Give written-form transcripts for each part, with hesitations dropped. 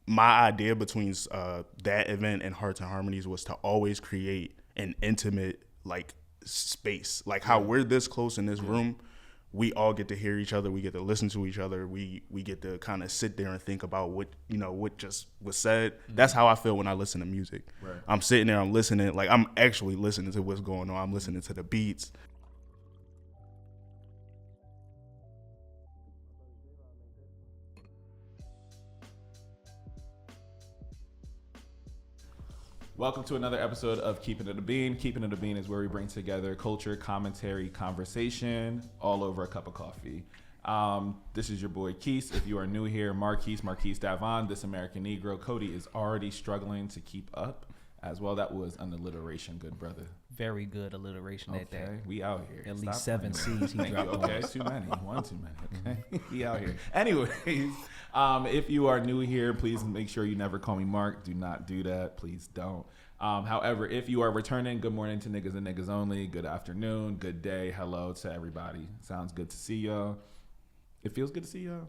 my idea between that event and Hearts and Harmonies was to always create an intimate like space, like how we're this close in this room. We all get to hear each other. We get to listen to each other. We get to kind of sit there and think about what just was said. That's how I feel when I listen to music. Right. I'm sitting there, I'm listening, like I'm actually listening to what's going on. I'm listening to the beats. Welcome to another episode of Keeping It a Bean. Keeping It a Bean is where we bring together culture, commentary, conversation, all over a cup of coffee. This is your boy Keese. If you are new here, Marquise Davon, this American Negro. Cody is already struggling to keep up as well. That was an alliteration, good brother. Very good alliteration at that. Okay, we out here. At least 7 C's he dropped. Okay, too many. One too many. Okay, we out here. Anyways, if you are new here, please make sure you never call me Mark. Do not do that. Please don't. However, if you are returning, good morning to niggas and niggas only. Good afternoon. Good day. Hello to everybody. Sounds good to see y'all. It feels good to see y'all.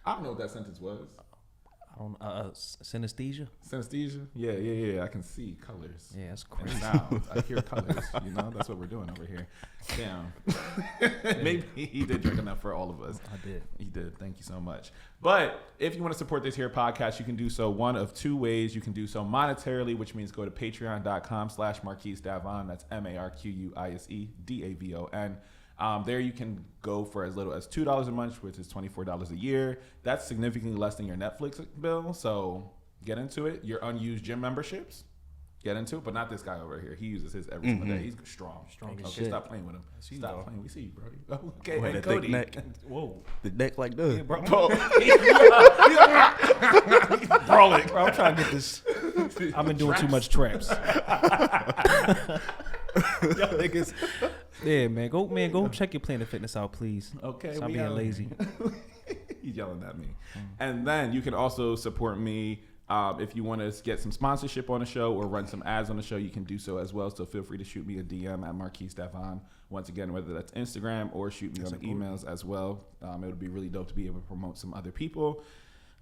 I don't know what that sentence was. Synesthesia? Synesthesia? Yeah. I can see colors. Yeah, that's crazy. And sounds. I hear colors. That's what we're doing over here. Damn. Maybe he did drink enough for all of us. I did. He did. Thank you so much. But if you want to support this here podcast, you can do so one of two ways. You can do so monetarily, which means go to patreon.com/Marquise Davon. That's MarquiseDavon. There you can go for as little as $2 a month, which is $24 a year. That's significantly less than your Netflix bill. So get into it. Your unused gym memberships, get into it. But not this guy over here. He uses his every single day. He's strong. Okay, stop playing with him. Stop playing. We see you, Brody. Oh, okay, Wait, and Cody. neck. Whoa. The neck like this. Yeah, bro. Brawling. Bro, I'm trying to get this. I've been doing too much traps. Y'all niggas. Yeah, man. Go check your Planet Fitness out, please. Okay, Stop being lazy. He's yelling at me. And then you can also support me if you want to get some sponsorship on the show or run some ads on the show. You can do so as well. So feel free to shoot me a DM at Marquise Davon. Once again, whether that's Instagram or shoot me on the emails as well. It would be really dope to be able to promote some other people.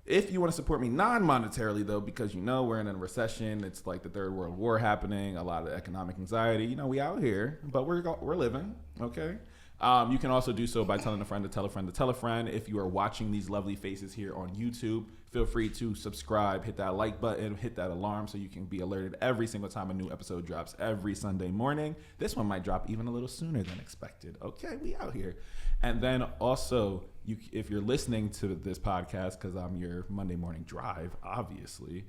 If you want to support me non-monetarily, though, because we're in a recession, it's like the third world war happening, a lot of economic anxiety. We out here, but we're living, okay? You can also do so by telling a friend to tell a friend to tell a friend. If you are watching these lovely faces here on YouTube, feel free to subscribe, hit that like button, hit that alarm so you can be alerted every single time a new episode drops every Sunday morning. This one might drop even a little sooner than expected. Okay, we out here. And then also, if you're listening to this podcast, because I'm your Monday morning drive, obviously,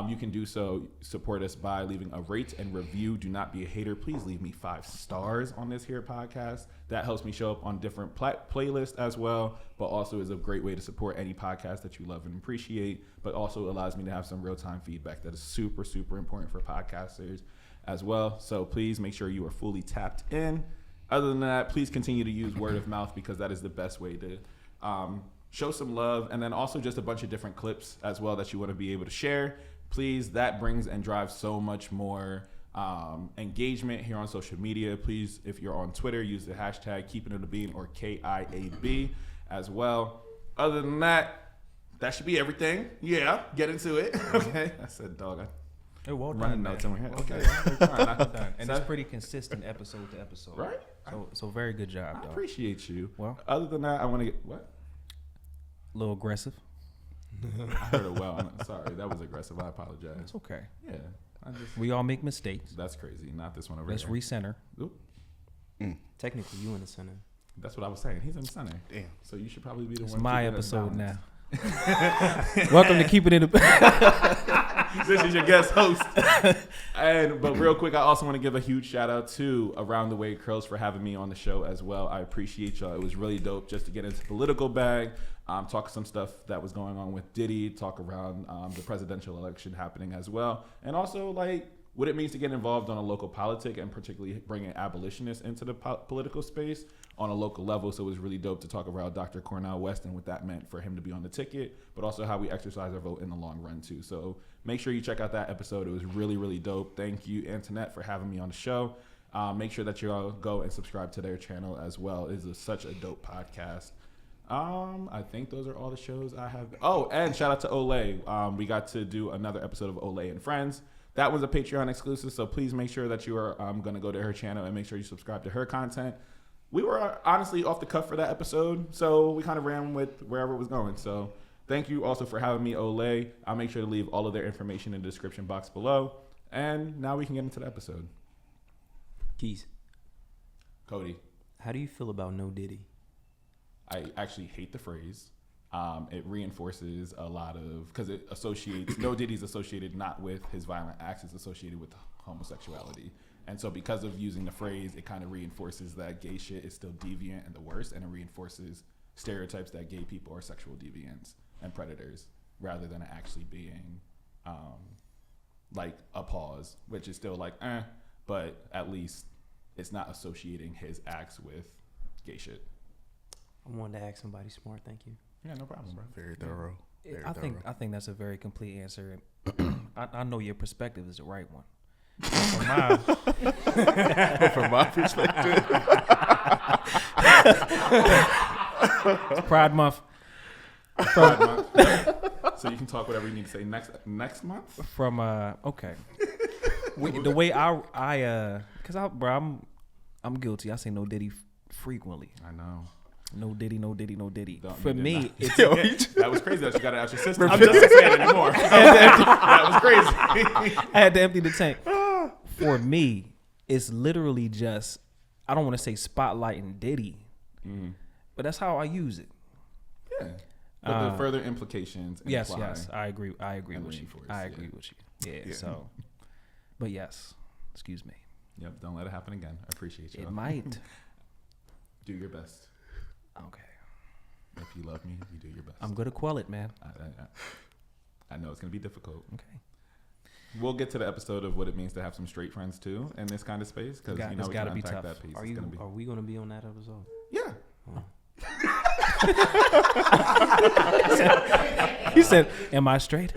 you can do so, support us by leaving a rate and review. Do not be a hater. Please leave me 5 stars on this here podcast. That helps me show up on different playlists as well, but also is a great way to support any podcast that you love and appreciate, but also allows me to have some real-time feedback that is super, super important for podcasters as well. So please make sure you are fully tapped in. Other than that, please continue to use word of mouth because that is the best way to show some love. And then also just a bunch of different clips as well that you want to be able to share. Please, that brings and drives so much more engagement here on social media. Please, if you're on Twitter, use the hashtag KeepingItABean or KIAB as well. Other than that, that should be everything. Yeah, get into it. Okay. I said, dog. Well running done, notes in my head. Okay. And it's pretty consistent episode to episode. Right? So very good job, I dog. appreciate you. Well, other than that, I want to get what? A little aggressive. I heard it well. I'm sorry, that was aggressive. I apologize. It's okay. Yeah. We all make mistakes. That's crazy. Not this one over Let's here. recenter. Technically, you in the center. That's what I was saying. He's in the center. Damn. So you should probably be the It's one. my keeping us episode balanced. now. Welcome to Keeping It a This is your guest host. But real quick, I also want to give a huge shout out to Around the Way Curls for having me on the show as well. I appreciate y'all. It was really dope just to get into political bag, talk some stuff that was going on with Diddy, talk around the presidential election happening as well, and also like what it means to get involved on a local politic and particularly bringing abolitionists into the political space on a local level. So it was really dope to talk about Dr. Cornel West and what that meant for him to be on the ticket, but also how we exercise our vote in the long run too. So make sure you check out that episode. It was really, really dope. Thank you, Antoinette, for having me on the show. Make sure that you all go and subscribe to their channel as well. It is such a dope podcast. I think those are all the shows I have. Oh, and shout out to Olay. We got to do another episode of Olay and Friends. That was a Patreon exclusive, so please make sure that you are going to go to her channel and make sure you subscribe to her content. We were honestly off the cuff for that episode, so we kind of ran with wherever it was going. So thank you also for having me, Olay. I'll make sure to leave all of their information in the description box below. And now we can get into the episode. Keys, Cody, how do you feel about No Diddy? I actually hate the phrase. It reinforces a lot of, because it associates, No Diddy's associated not with his violent acts, it's associated with homosexuality. And so because of using the phrase, it kind of reinforces that gay shit is still deviant and the worst, and it reinforces stereotypes that gay people are sexual deviants and predators, rather than it actually being like a pause, which is still like, but at least it's not associating his acts with gay shit. I wanted to ask somebody smart. Thank you. Yeah, no problem, bro. Very thorough. Very I thorough. think that's a very complete answer. I know your perspective is the right one. From my perspective. Pride Month. Pride Month. So you can talk whatever you need to say next month. From okay. The way I'm guilty. I say No Diddy frequently. I know. No Diddy, no Diddy, no Diddy. Don't For need me, it. it's That was crazy that you got to ask your sister. I'm just saying anymore. That was crazy. I had to empty the tank. For me, it's literally just, I don't want to say spotlighting Diddy, but that's how I use it. Yeah. But the further implications. Yes, I agree with you. I agree with you. Yeah. So, but yes, excuse me. Yep. Don't let it happen again. I appreciate you. It might. Do your best. Okay. If you love me, you do your best. I'm gonna quell it, man. I know it's gonna be difficult. Okay. We'll get to the episode of what it means to have some straight friends too in this kind of space, because we it's can gotta be unpack tough. that piece. Are we gonna be on that episode? Yeah. He said, "Am I straight?"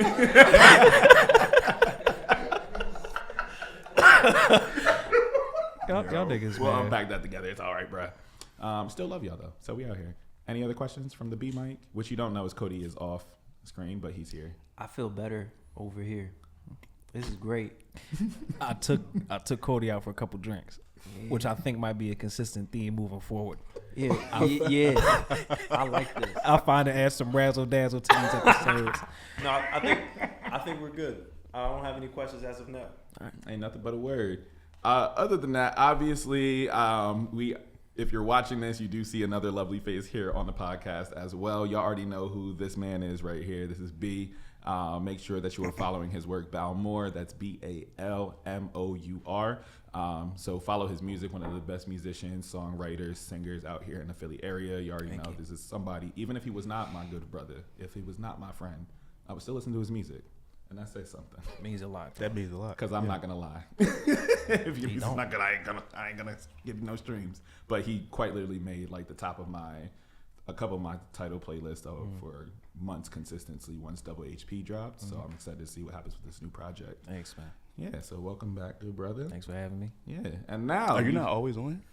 Y'all niggas, We'll man. unpack that together. It's all right, bro. Still love y'all though. So we out here. Any other questions from the B mic? Which you don't know is Cody is off screen, but he's here. I feel better over here. This is great. I took Cody out for a couple drinks, which I think might be a consistent theme moving forward. Yeah. I like this. I'll find to add some razzle dazzle to these episodes. No, I think we're good. I don't have any questions as of now. Ain't nothing but a word. Other than that, obviously, if you're watching this, you do see another lovely face here on the podcast as well. Y'all already know who this man is right here. This is B. Make sure that you are following his work, Balmour. That's Balmour. So follow his music. One of the best musicians, songwriters, singers out here in the Philly area. You already know this is somebody. Even if he was not my good brother, if he was not my friend, I would still listen to his music. And that says something. Means a lot. That means a lot. Because I'm not gonna lie. If your music's not good, I ain't gonna give you no streams. But he quite literally made like the top of a couple of my title playlists for months consistently once Double HP dropped. So I'm excited to see what happens with this new project. Thanks, man. Yeah. So welcome back, good brother. Thanks for having me. Yeah. And now Are you not always on?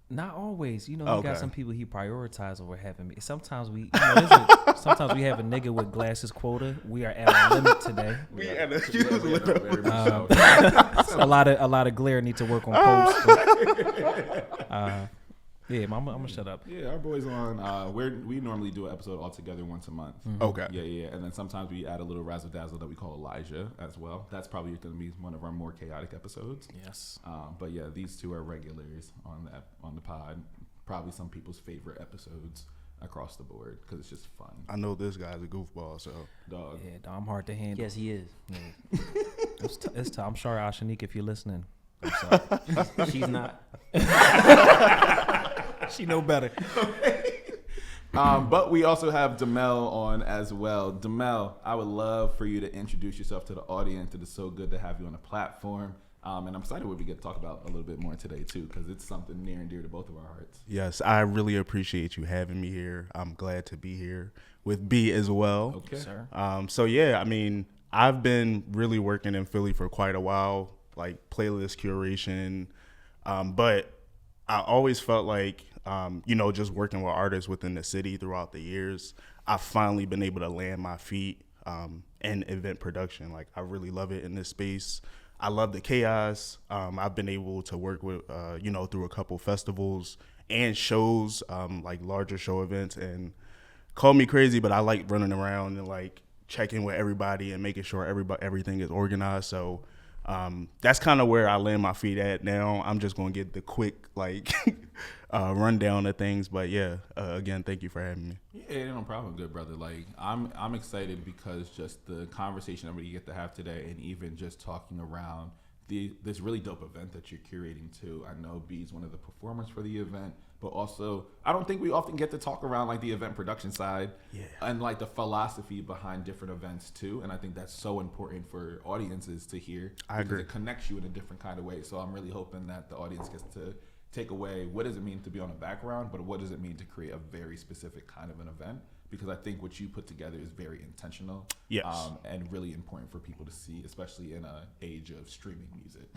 Not always. You know, Okay. he got some people he prioritized over having me. Sometimes we have a nigga with glasses quota. We are at our limit today. A lot of glare need to work on post. Yeah, I'm gonna shut up. Yeah, our boys on. We normally do an episode all together once a month. Okay. Yeah, and then sometimes we add a little razzle dazzle that we call Elijah as well. That's probably going to be one of our more chaotic episodes. Yes. But yeah, these two are regulars on the pod. Probably some people's favorite episodes across the board because it's just fun. I know this guy's a goofball, so Dog. Yeah, dog, I'm hard to handle. Yes, he is. Yeah. It's tough. I'm sorry, Ashanique, if you're listening. I'm sorry. She's not. She know better. But we also have DeMel on as well. DeMel, I would love for you to introduce yourself to the audience. It is so good to have you on the platform. And I'm excited what we get to talk about a little bit more today, too, because it's something near and dear to both of our hearts. yes, I really appreciate you having me here. I'm glad to be here with B as well. Okay. Sir. So yeah, I mean, I've been really working in Philly for quite a while, like playlist curation. But I always felt like just working with artists within the city throughout the years, I've finally been able to land my feet in event production. Like, I really love it in this space. I love the chaos. I've been able to work with, through a couple festivals and shows, like larger show events. And call me crazy, but I like running around and like checking with everybody and making sure everything is organized. So that's kind of where I land my feet at now. I'm just going to get the quick like rundown of things. But yeah, again, thank you for having me. Yeah, no problem, good brother. Like I'm excited because just the conversation that we get to have today, and even just talking around this really dope event that you're curating too. I know B's one of the performers for the event, but also I don't think we often get to talk around like the event production side and like the philosophy behind different events too. And I think that's so important for audiences to hear. I agree. It connects you in a different kind of way. So I'm really hoping that the audience gets to take away what does it mean to be on a background, but what does it mean to create a very specific kind of an event? Because I think what you put together is very intentional, and really important for people to see, especially in an age of streaming music.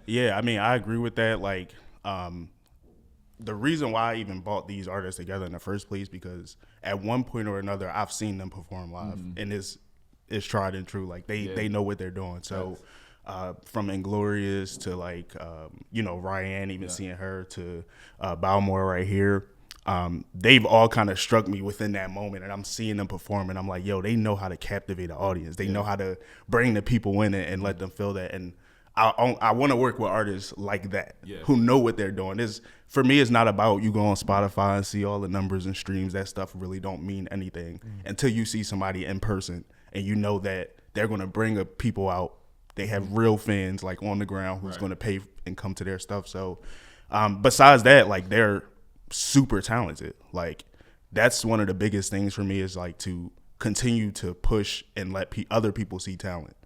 Yeah, I mean, I agree with that. Like, the reason why I even brought these artists together in the first place, because at one point or another, I've seen them perform live, and it's tried and true. Like, they know what they're doing. So, from Inglorious to like, Ryan, even seeing her, to Balmour right here. They've all kind of struck me within that moment, and I'm seeing them perform, and I'm like, yo, they know how to captivate the audience. They know how to bring the people in and let them feel that. And I want to work with artists like that, who know what they're doing. For me, it's not about you go on Spotify and see all the numbers and streams. That stuff really don't mean anything until you see somebody in person and you know that they're going to bring people out. They have real fans like on the ground who's going to pay and come to their stuff. So besides that, like, they're super talented. Like, that's one of the biggest things for me, is like to continue to push and let other people see talent.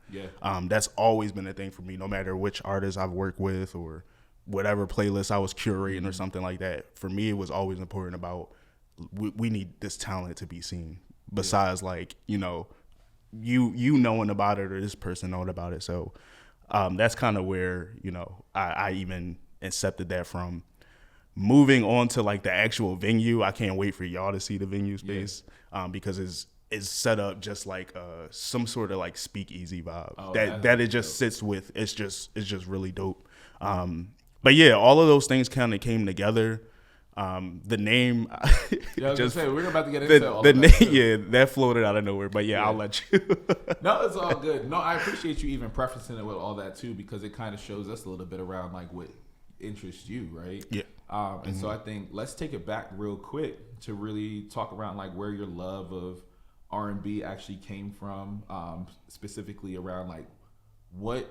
That's always been a thing for me, no matter which artist I've worked with or whatever playlist I was curating or something like that. For me, it was always important about we need this talent to be seen, besides like, you knowing about it or this person knowing about it. So that's kind of where, I even accepted that from. Moving on to like the actual venue, I can't wait for y'all to see the venue space, because it's set up just like some sort of like speakeasy vibe that it just sits with. It's just really dope. But yeah, all of those things kind of came together. The name, we're about to get into all the of name. That Yeah, that floated out of nowhere. But yeah, I'll let you. No, it's all good. No, I appreciate you even prefacing it with all that too, because it kind of shows us a little bit around like what interests you, right? Yeah. And so I think let's take it back real quick to really talk around like where your love of R&B actually came from, specifically around like what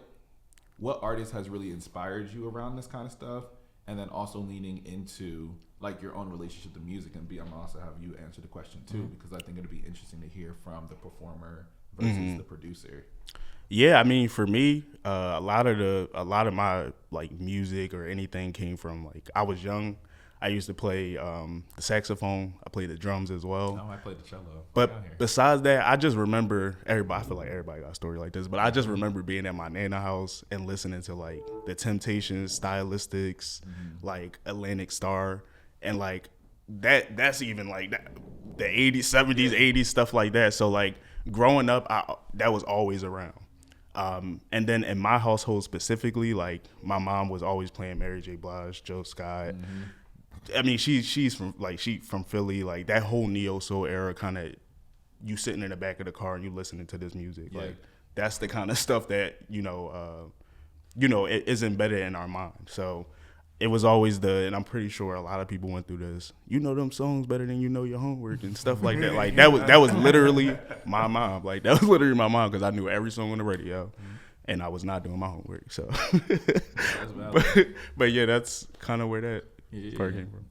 artist has really inspired you around this kind of stuff, and then also leaning into like your own relationship to music. And I'm also have you answer the question too, because I think it'd be interesting to hear from the performer versus the producer. Yeah, I mean, for me, a lot of my like music or anything came from like, I was young. I used to play the saxophone. I played the drums as well. Oh, I played the cello. But besides that, I just remember I feel like everybody got a story like this, but I just remember being at my Nana house and listening to like the Temptations, Stylistics, like Atlantic Star, and like that's even like the 80s, 70s, 80s, stuff like that. So like growing up, that was always around. And then in my household specifically, like my mom was always playing Mary J. Blige, Joe Scott. I mean, she's from Philly. Like that whole neo soul era, kind of you sitting in the back of the car and you listening to this music. Like that's the kind of stuff that it is embedded in our mind. So it was always and I'm pretty sure a lot of people went through this. You know them songs better than you know your homework and stuff like that. Like that was literally my mom. Like that was literally my mom, because I knew every song on the radio, and I was not doing my homework. So, but yeah, that's kind of where that part came from.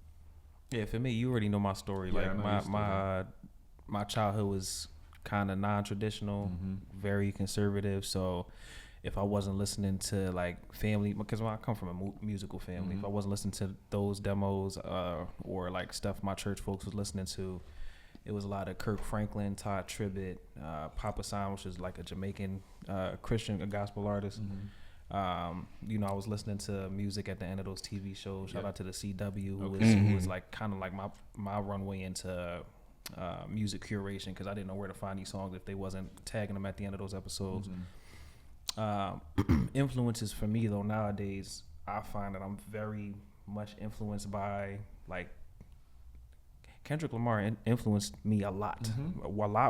Yeah, for me, you already know my story. Like my childhood was kind of non-traditional, very conservative. So if I wasn't listening to like family, because I come from a musical family, if I wasn't listening to those demos or like stuff my church folks was listening to, it was a lot of Kirk Franklin, Todd Tribbett, Papa San, which is like a Jamaican Christian gospel artist. You know, I was listening to music at the end of those TV shows. Shout out to the CW, who was like kind of like my runway into music curation, because I didn't know where to find these songs if they wasn't tagging them at the end of those episodes. Influences for me though nowadays, I find that I'm very much influenced by like Kendrick Lamar influenced me a lot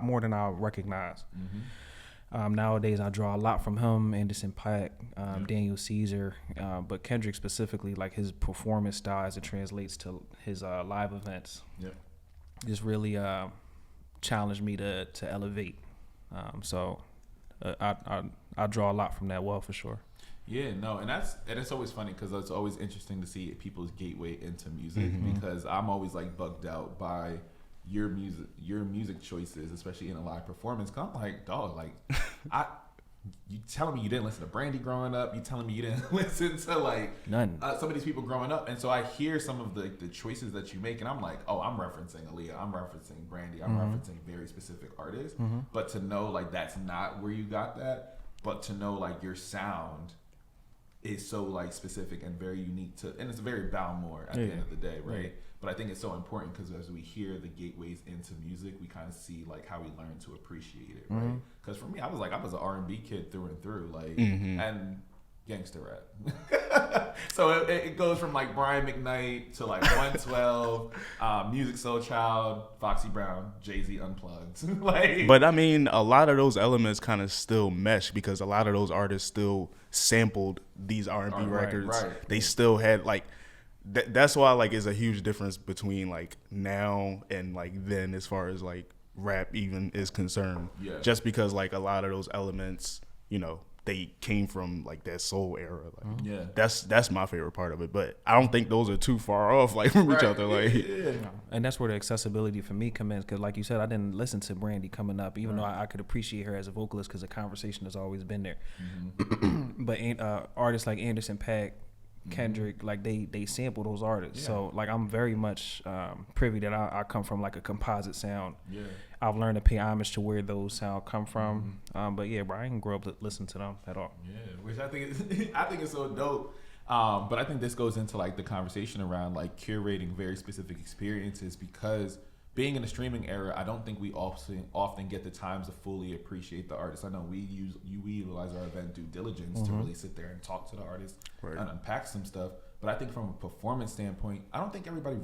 more than I recognize. Nowadays, I draw a lot from him, Anderson .Paak, Daniel Caesar, but Kendrick specifically, like his performance style as it translates to his live events, just really challenged me to elevate. So I draw a lot from that well for sure. Yeah, no, and it's always funny because it's always interesting to see people's gateway into music, because I'm always like bugged out by your music choices, especially in a live performance. Cause I'm like, dog, like you telling me you didn't listen to Brandy growing up, you telling me you didn't listen to like none some of these people growing up, and so I hear some of the choices that you make, and I'm like, oh, I'm referencing Aaliyah, I'm referencing Brandy, I'm referencing very specific artists, but to know like that's not where you got that, but to know like your sound is so like specific and very unique to, and it's very Balmour at the end of the day, right? Yeah. But I think it's so important because as we hear the gateways into music, we kind of see like how we learn to appreciate it, right? Because for me, I was an R&B kid through and through, like, and gangster rap. So it goes from like Brian McKnight to like 112, Music Soul Child, Foxy Brown, Jay-Z Unplugged. Like, but I mean, a lot of those elements kind of still mesh because a lot of those artists still sampled these R&B records. Right. They still had like that's why like it's a huge difference between like now and like then as far as like rap even is concerned. Yeah. Just because like a lot of those elements, you know, they came from like that soul era. Like, that's my favorite part of it. But I don't think those are too far off like from each other. Like, and that's where the accessibility for me comes in. Because like you said, I didn't listen to Brandy coming up, even though I could appreciate her as a vocalist because the conversation has always been there. But artists like Anderson .Paak, Kendrick, like they sample those artists. So like I'm very much privy that I come from like a composite sound. I've learned to pay homage to where those sound come from. But yeah, bro, I didn't grow up to listen to them at all. Yeah, which I think is so dope. But I think this goes into like the conversation around like curating very specific experiences, because being in the streaming era, I don't think we often get the time to fully appreciate the artist. I know we utilize our event due diligence to really sit there and talk to the artist and unpack some stuff. But I think from a performance standpoint, I don't think everybody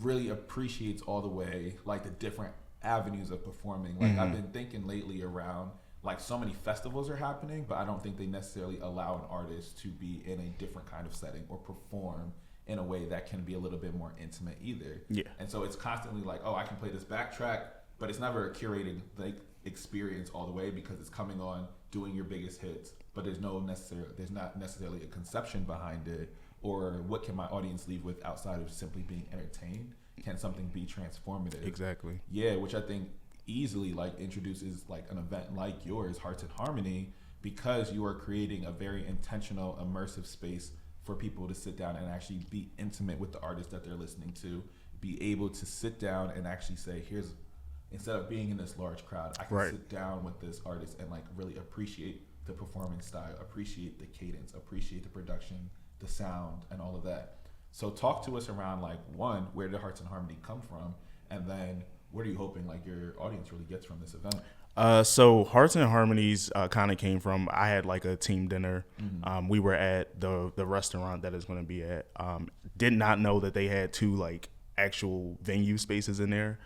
really appreciates all the way like the different avenues of performing. Like I've been thinking lately around like so many festivals are happening, but I don't think they necessarily allow an artist to be in a different kind of setting or perform in a way that can be a little bit more intimate either. Yeah. And so it's constantly like, oh, I can play this backtrack, but it's never a curated like experience all the way because it's coming on doing your biggest hits, but there's not necessarily a conception behind it, or what can my audience leave with outside of simply being entertained? Can something be transformative? Exactly. Yeah, which I think easily like introduces like an event like yours, Hearts Harmony, because you are creating a very intentional, immersive space for people to sit down and actually be intimate with the artist that they're listening to, be able to sit down and actually say, here's, instead of being in this large crowd, I can sit down with this artist and like really appreciate the performance style, appreciate the cadence, appreciate the production, the sound, and all of that. So talk to us around like, one, where did Hearts Harmony come from? And then what are you hoping like your audience really gets from this event? So Hearts Harmonies kind of came from, I had like a team dinner. We were at the restaurant that it's going to be at. Did not know that they had two like actual venue spaces in there.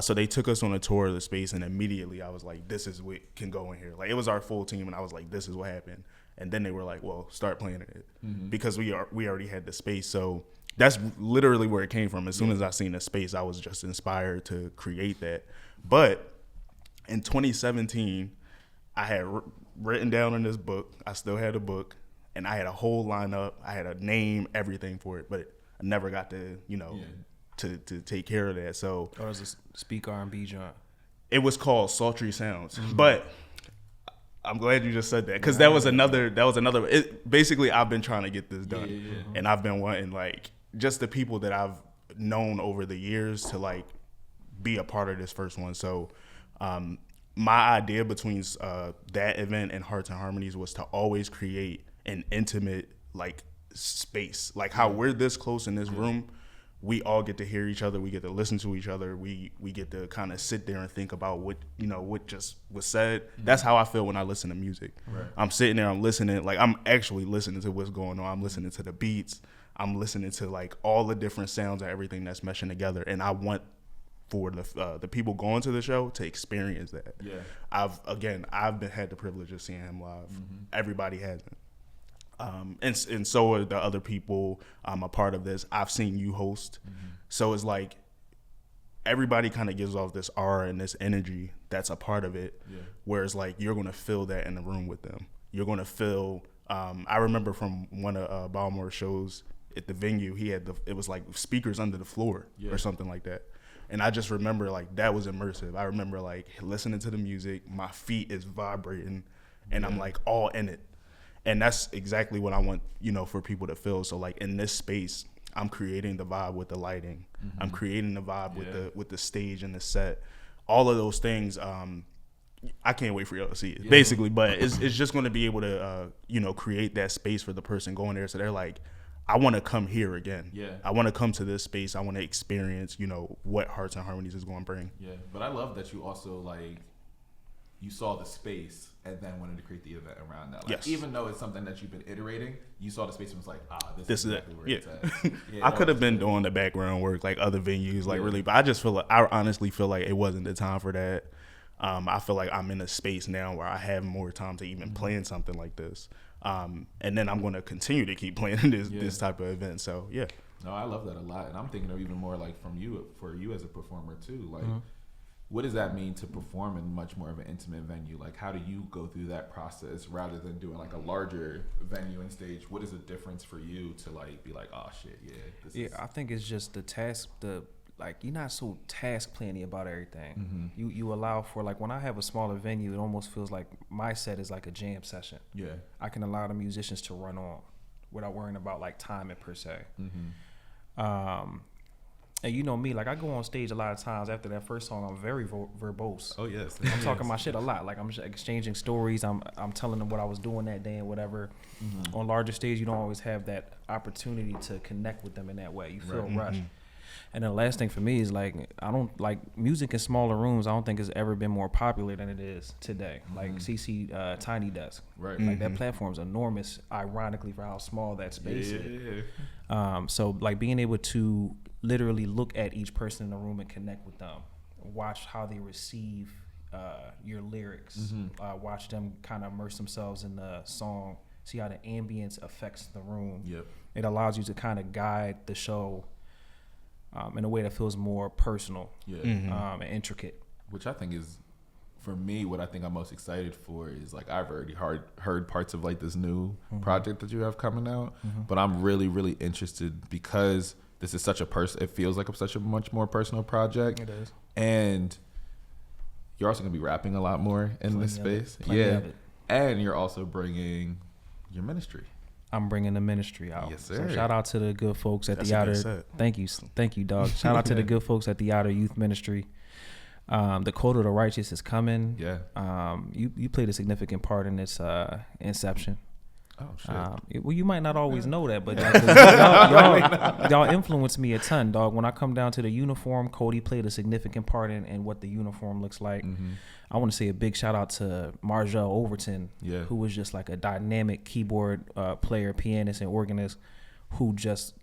So they took us on a tour of the space, and immediately I was like, this is what can go in here. Like it was our full team, and I was like, this is what happened. And then they were like, well, start playing it because we already had the space. So that's literally where it came from. As soon as I seen the space, I was just inspired to create that. But in 2017, I had written down in this book, I still had a book, and I had a whole lineup. I had a name, everything for it, but I never got to, to take care of that. So, or was it Speak R&B John? It was called Sultry Sounds, but I'm glad you just said that, because that was another. Basically, I've been trying to get this done, and I've been wanting like just the people that I've known over the years to like be a part of this first one. So, my idea between that event and Hearts and Harmonies was to always create an intimate like space, like how we're this close in this room. We all get to hear each other. We get to listen to each other. We get to kind of sit there and think about what just was said. That's how I feel when I listen to music. Right. I'm sitting there, I'm listening, like I'm actually listening to what's going on. I'm listening to the beats. I'm listening to like all the different sounds and everything that's meshing together. And I want for the people going to the show to experience that. Yeah. I've had the privilege of seeing him live. Everybody hasn't. And so are the other people a part of this. I've seen you host. So it's like everybody kind of gives off this aura and this energy that's a part of it. Yeah. Whereas like you're going to feel that in the room with them. You're going to feel, I remember from one of Balmour's shows at the venue, it was like speakers under the floor or something like that. And I just remember like that was immersive. I remember like listening to the music, my feet is vibrating and I'm like all in it. And that's exactly what I want, for people to feel. So like in this space, I'm creating the vibe with the lighting. I'm creating the vibe with the stage and the set. All of those things, I can't wait for y'all to see it, basically. But it's just going to be able to, create that space for the person going there. So they're like, I want to come here again. Yeah. I want to come to this space. I want to experience, what Hearts and Harmonies is going to bring. Yeah. But I love that you also you saw the space and then wanted to create the event around that. Like, even though it's something that you've been iterating, you saw the space and was like, this is exactly where it's at. I could have been doing the background work like other venues, really, but I honestly feel like it wasn't the time for that. I feel like I'm in a space now where I have more time to even plan something like this. And then I'm going to continue to keep planning this type of event. So, yeah. No, I love that a lot. And I'm thinking of even more like for you as a performer too. Like, what does that mean to perform in much more of an intimate venue? Like, how do you go through that process rather than doing like a larger venue and stage? What is the difference for you to like be like, oh shit, I think it's just the task, you're not so task planning about everything. You allow for, like, when I have a smaller venue, it almost feels like my set is like a jam session. Yeah. I can allow the musicians to run on without worrying about like timing per se. And you know me, like I go on stage a lot of times after that first song, I'm very verbose. Oh yes. I'm talking my shit a lot. Like I'm just exchanging stories. I'm telling them what I was doing that day and whatever. On larger stage, you don't always have that opportunity to connect with them in that way. You feel rushed. And the last thing for me is like, I don't like music in smaller rooms. I don't think it's ever been more popular than it is today. Like CC Tiny Desk. Right. Like that platform's enormous, ironically, for how small that space is. So like being able to literally look at each person in the room and connect with them, watch how they receive your lyrics, watch them kind of immerse themselves in the song, see how the ambience affects the room. Yep. It allows you to kind of guide the show in a way that feels more personal and intricate. Which I think is, for me, what I think I'm most excited for is like I've already heard parts of like this new project that you have coming out, but I'm really, really interested because this is such it feels like such a much more personal project. It is. And you're also going to be rapping a lot more in this space. And you're also bringing your ministry. I'm bringing the ministry out. Yes, sir. So shout out to the good folks at the Outer. Thank you, dog. Shout out to the good folks at the Outer Youth Ministry. The Code of the Righteous is coming. Yeah. You played a significant part in this inception. Oh shit. Well, you might not always know that, but y'all influenced me a ton, dog. When I come down to the uniform, Cody played a significant part in what the uniform looks like. I want to say a big shout out to Margell Overton, who was just like a dynamic keyboard player, pianist, and organist, who just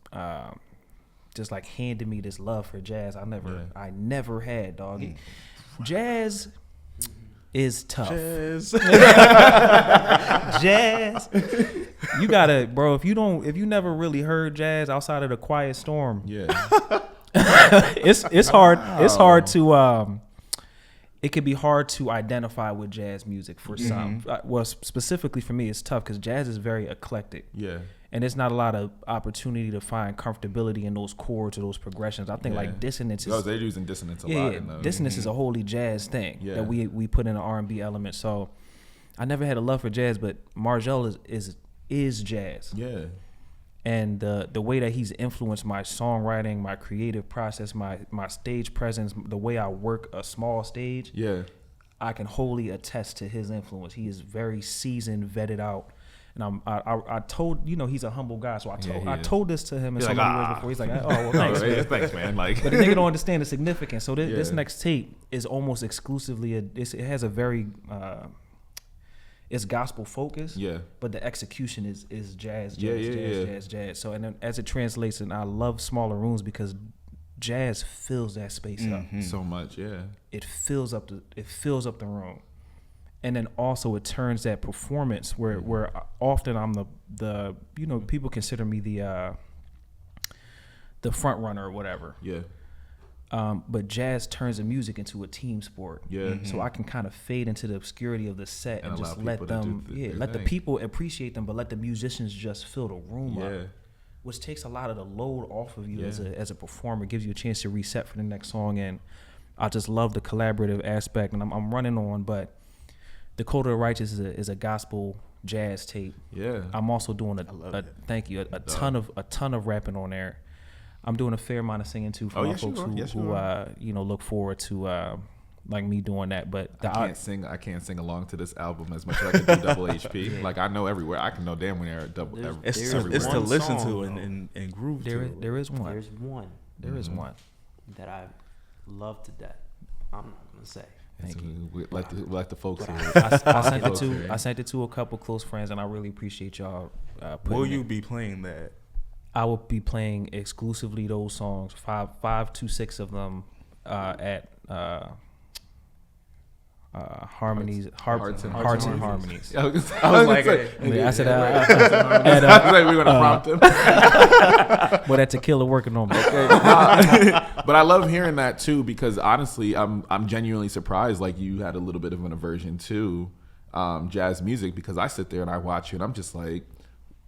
like handed me this love for jazz I never had, dog. Jazz is tough. Jazz. You gotta, bro, if you never really heard jazz outside of the Quiet Storm, it's hard. It's hard to it can be hard to identify with jazz music for some. Well, specifically for me, it's tough because jazz is very eclectic. Yeah. And there's not a lot of opportunity to find comfortability in those chords or those progressions. I think like dissonance is... they're using dissonance a lot. Yeah, dissonance is a wholly jazz thing that we put in an R&B element. So I never had a love for jazz, but Margell is jazz. Yeah. And the way that he's influenced my songwriting, my creative process, my stage presence, the way I work a small stage. Yeah. I can wholly attest to his influence. He is very seasoned, vetted out. And I told, he's a humble guy. So I told this to him in so many words before. He's like, oh, well, thanks, man. Thanks, man. Like, but the nigga don't understand the significance. So this next tape is almost exclusively, it has a very, it's gospel focused. Yeah. But the execution is jazz. So, and then as it translates, and I love smaller rooms because jazz fills that space up so much. Yeah. It fills up the room. And then also it turns that performance where often I'm the people consider me the front runner or whatever. Yeah. But jazz turns the music into a team sport. Yeah. So I can kind of fade into the obscurity of the set and just let them let the people appreciate them, but let the musicians just fill the room up. Which takes a lot of the load off of you as a performer, gives you a chance to reset for the next song. And I just love the collaborative aspect, and I'm running on, but The Code of the Righteous is a gospel jazz tape. Yeah. I'm also doing a ton of rapping on there. I'm doing a fair amount of singing too for my folks who look forward to like me doing that. But I can't sing along to this album as much as I can do double HP. Yeah. Like I know everywhere. I can know damn when they're double. It's to listen to and groove to. There is one. There is one that I love to death. I'm not gonna say. Thank you. Like the folks here. I sent it to a couple close friends, and I really appreciate y'all. Will you be playing that? I will be playing exclusively those songs, 5 to 6 of them at Harmonies, Hearts and Harmonies. I was like, I said, we're gonna prompt him. But that Tequila working on me. But I love hearing that too, because honestly, I'm genuinely surprised. Like you had a little bit of an aversion to jazz music, because I sit there and I watch you and I'm just like,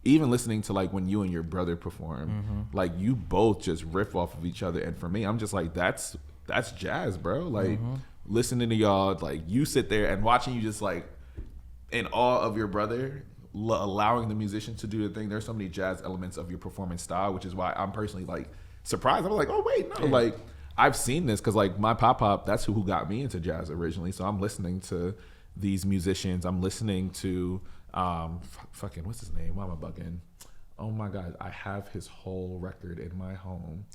even listening to like when you and your brother perform, like you both just riff off of each other, and for me, I'm just like, that's jazz, bro. Like. Listening to y'all, like you sit there and watching you just like in awe of your brother, allowing the musician to do the thing. There's so many jazz elements of your performance style, which is why I'm personally like surprised. I'm like, oh wait, no, like I've seen this, because like my pop, that's who got me into jazz originally. So I'm listening to these musicians. I'm listening to fucking what's his name? Why am I bugging? Oh my God, I have his whole record in my home.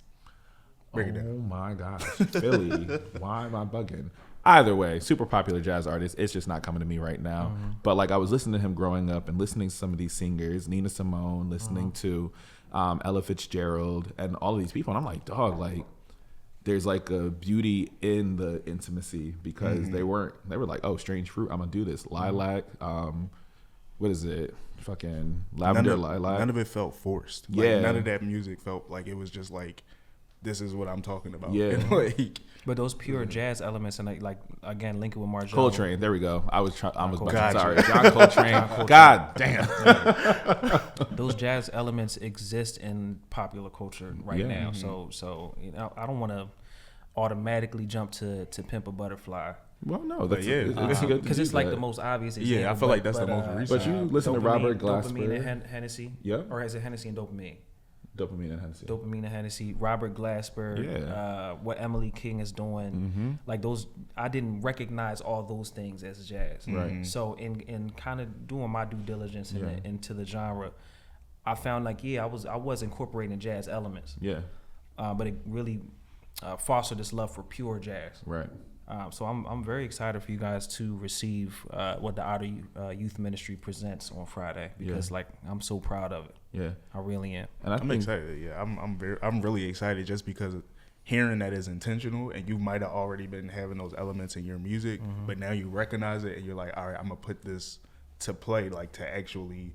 Oh my gosh, Philly. Why am I bugging? Either way, super popular jazz artist. It's just not coming to me right now. But like I was listening to him growing up and listening to some of these singers, Nina Simone, listening to Ella Fitzgerald and all of these people. And I'm like, dog, like there's like a beauty in the intimacy, because they were like, oh, Strange Fruit, I'm gonna do this. Lilac, what is it? Fucking Lavender Lilac. None of it felt forced. Like, none of that music felt like it was just like, this is what I'm talking about. Yeah. Like, but those pure jazz elements, and like again, linking with Marjorie. Coltrane, there we go. Sorry, John Coltrane. God damn. Those jazz elements exist in popular culture right now. So I don't want to automatically jump to Pimp a Butterfly. Well, no, that's good, because it's like the most obvious example. Yeah, I feel like that's the most recent. But you listen to Robert Glasper, Dopamine and Hennessy. Yeah, or is it Hennessy and Dopamine? Dopamine and Hennessy. Robert Glasper. What Emily King is doing. Like those, I didn't recognize all those things as jazz. Right. So in kind of doing my due diligence into the genre, I found like I was incorporating jazz elements. Yeah. But it really fostered this love for pure jazz. Right. So I'm very excited for you guys to receive what the Outer Youth Ministry presents on Friday, because like I'm so proud of it. Yeah, I really am. And I'm excited. Yeah, I'm really excited, just because hearing that is intentional, and you might have already been having those elements in your music, but now you recognize it and you're like, all right, I'm gonna put this to play, like to actually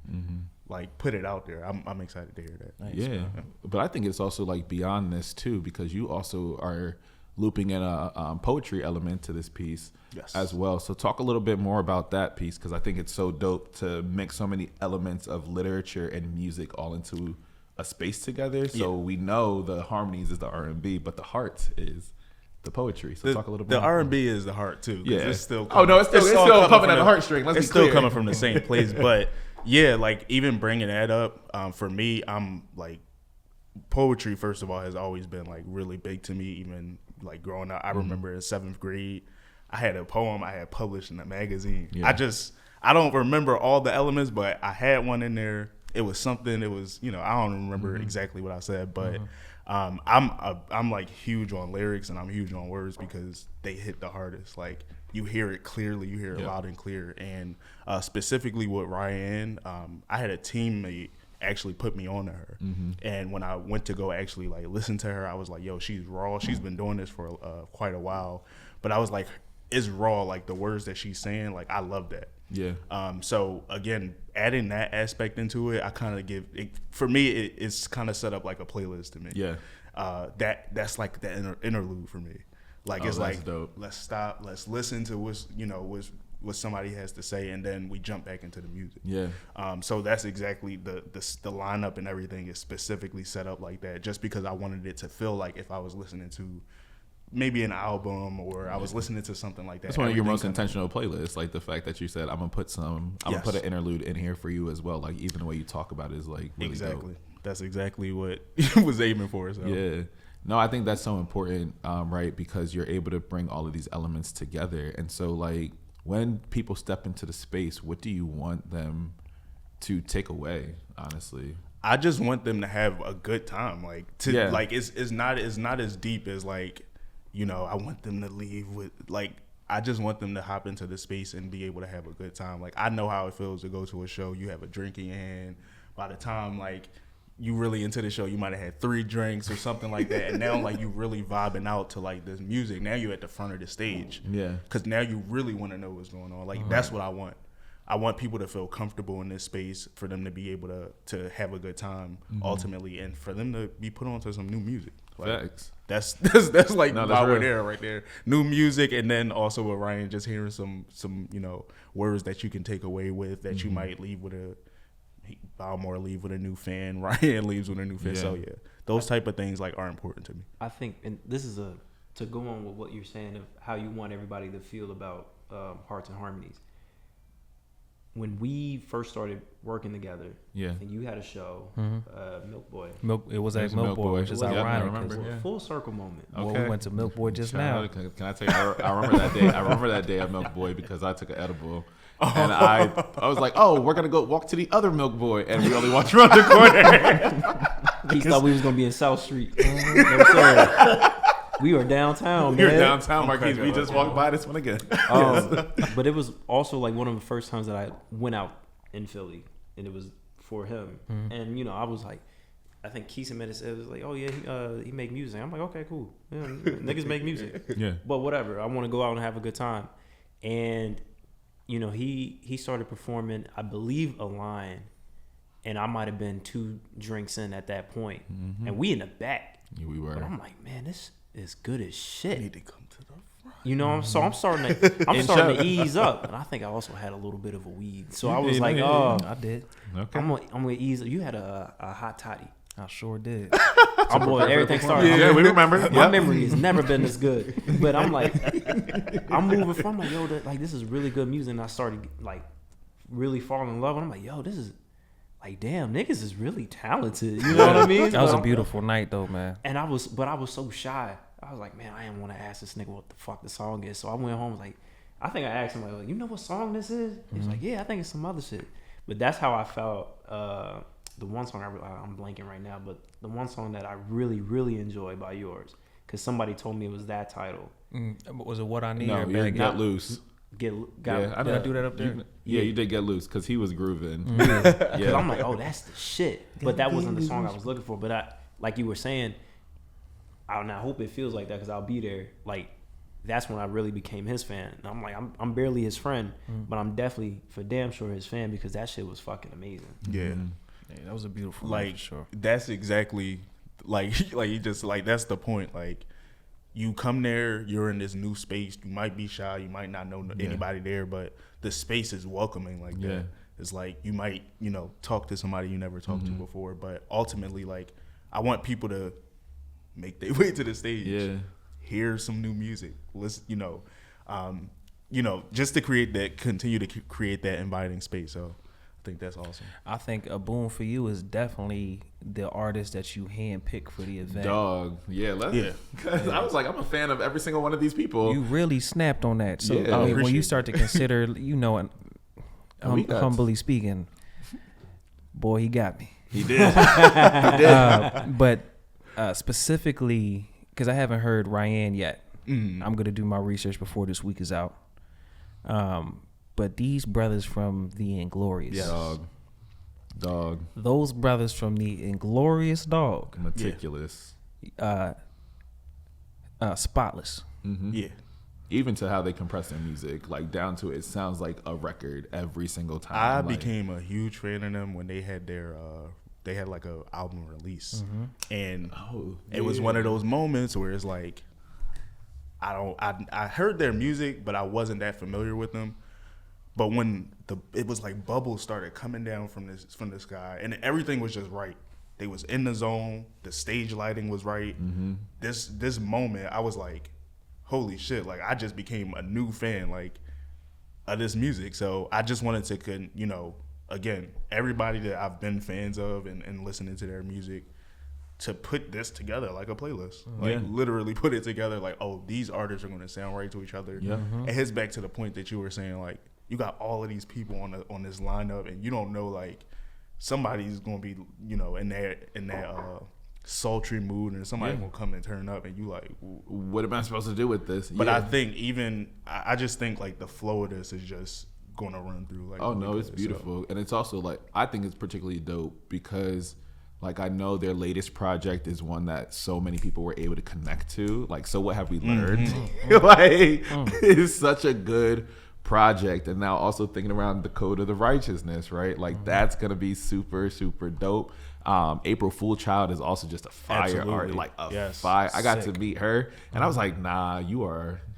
like put it out there. I'm excited to hear that. Nice, yeah, but I think it's also like beyond this too, because you also are looping in a poetry element to this piece as well. So talk a little bit more about that piece, because I think it's so dope to mix so many elements of literature and music all into a space together. So we know the harmonies is the R&B, but the heart is the poetry. So talk a little bit. The R&B is the heart too. Yeah. It's still it's still pumping at the heartstring. It's still coming from the same place. But yeah, like even bringing that up, for me, I'm like, poetry, first of all, has always been like really big to me. Even like growing up, I remember in 7th grade, I had a poem I had published in a magazine. Yeah. I don't remember all the elements, but I had one in there. It was something. It was, you know, I don't remember exactly what I said, but I'm like huge on lyrics and I'm huge on words because they hit the hardest. Like you hear it clearly, you hear it loud and clear. And specifically with Ryan, I had a teammate actually put me on to her. And when I went to go actually like listen to her, I was like, yo, she's raw. She's been doing this for quite a while. But I was like, it's raw. Like the words that she's saying, like I love that. Yeah. So again, adding that aspect into it, I kind of give it, for me, it's kind of set up like a playlist to me. Yeah. That's like the interlude for me. Like it's like dope. Let's stop, let's listen to what somebody has to say, and then we jump back into the music. Yeah. So that's exactly the lineup and everything is specifically set up like that, just because I wanted it to feel like if I was listening to maybe an album or I was listening to something like that. That's one of your most intentional playlists. Like the fact that you said, I'm gonna put an interlude in here for you as well. Like even the way you talk about it is like really exactly. dope. That's exactly what it was aiming for. So. Yeah. No, I think that's so important, right? Because you're able to bring all of these elements together. And so like when people step into the space, what do you want them to take away, honestly? I just want them to have a good time. Like like it's not as deep as like, you know, I want them to leave with like, I just want them to hop into the space and be able to have a good time. Like I know how it feels to go to a show. You have a drink in your hand. By the time like you really into the show, you might have had 3 drinks or something like that. And now like you really vibing out to like this music. Now you're at the front of the stage. Yeah. Because now you really want to know what's going on. Like that's what I want. I want people to feel comfortable in this space, for them to be able to have a good time ultimately, and for them to be put onto some new music. Like, facts. That's like why we're real. there right there. New music, and then also with Ryan, just hearing some you know words that you can take away with that you might leave with Balmour leave with a new fan, Ryan leaves with a new fan. So yeah, those type of things like are important to me. I think, and this is to go on with what you're saying of how you want everybody to feel about Hearts and Harmonies. When we first started working together, and you had a show, Milk Boy. It was at Milk Boy, which is ironic. It was a full circle moment. Well, we went to Milk Boy just now. Can I tell you? I remember that day. I remember that day at Milk Boy because I took an edible, and I was like, "Oh, we're gonna go walk to the other Milk Boy," and we only walked around the corner. He thought we was gonna be in South Street. No, sir. We were downtown, man. We were downtown, Marquise. We just walked by this one again. But it was also like one of the first times that I went out in Philly, and it was for him. And you know, I was like, I think Keith and said it was like, oh yeah, he make music. I'm like, okay, cool. Yeah, niggas make music. Yeah. But whatever. I want to go out and have a good time. And you know, he started performing, I believe, a line, and I might have been 2 drinks in at that point, and we in the back. Yeah, we were. But I'm like, man, this is good as shit. I need to come to the front. You know, so I'm starting to ease up, and I think I also had a little bit of a weed. So I was like, oh, I did. Okay. I'm gonna ease up. You had a hot toddy. I sure did. I'm boy, everything started. Yeah, we remember. My memory has never been this good. But I'm like, I'm moving from like, yo, this is really good music. And I started like really falling in love. And I'm like, yo, this is like, damn, niggas is really talented. You know what I mean? That was a beautiful night though, man. And I was so shy. I was like, man, I didn't want to ask this nigga what the fuck the song is. So I went home like, I think I asked him like, you know what song this is? He was like, yeah, I think it's some other shit. But that's how I felt. The one song I'm blanking right now, but the one song that I really, really enjoy by yours, because somebody told me it was that title. Was it What I Need? No, Get Loose. Did I do that up there? You did Get Loose because he was grooving. Because I'm like, oh, that's the shit. But that wasn't the song I was looking for. But I, like you were saying, I hope it feels like that because I'll be there. Like, that's when I really became his fan. And I'm like, I'm barely his friend, but I'm definitely for damn sure his fan because that shit was fucking amazing. Yeah. Yeah, that was a beautiful night, for sure. That's exactly like you just like that's the point. Like you come there, you're in this new space. You might be shy, you might not know anybody there, but the space is welcoming like that. It's like you might, talk to somebody you never talked to before, but ultimately like I want people to make their way to the stage. Hear some new music. Listen, just to continue to create that inviting space. So I think that's awesome. I think a boon for you is definitely the artist that you handpick for the event. Dog. Yeah. Because I was like, I'm a fan of every single one of these people. You really snapped on that. So Yeah. I mean, when you start to consider, humbly speaking, boy, he got me. He did. He did. But specifically, because I haven't heard Ryan yet. Mm. I'm gonna do my research before this week is out. But these brothers from the Inglorious, Dog. those brothers from the Inglorious Dog, Meticulous. Spotless. Mm-hmm. Yeah. Even to how they compress their music, like down to it sounds like a record every single time. I Like, became a huge fan of them when they had their they had like a album release, and it was one of those moments where it's like I heard their music, but I wasn't that familiar with them. But when it was like bubbles started coming down from the sky, and everything was just right. They was in the zone. The stage lighting was right. Mm-hmm. This moment, I was like, holy shit! Like I just became a new fan like of this music. So I just wanted to, again, everybody that I've been fans of and listening to their music, to put this together like a playlist. Like literally put it together like, oh, these artists are going to sound right to each other. Yeah. It hits back to the point that you were saying, like, you got all of these people on this lineup, and you don't know, like, somebody's going to be, in that sultry mood, and somebody will come and turn up, and you like, what am I supposed to do with this? But I think I just think like the flow of this is just going to run through. Like, oh no, it's beautiful, and it's also like I think it's particularly dope because like I know their latest project is one that so many people were able to connect to. Like, so what have we learned? It's such a good project. And now also thinking around the Code of the Righteousness, right? Like that's gonna be super, super dope. April Fool Child is also just a fire art, like a fire. I got to meet her, and I was like, nah, you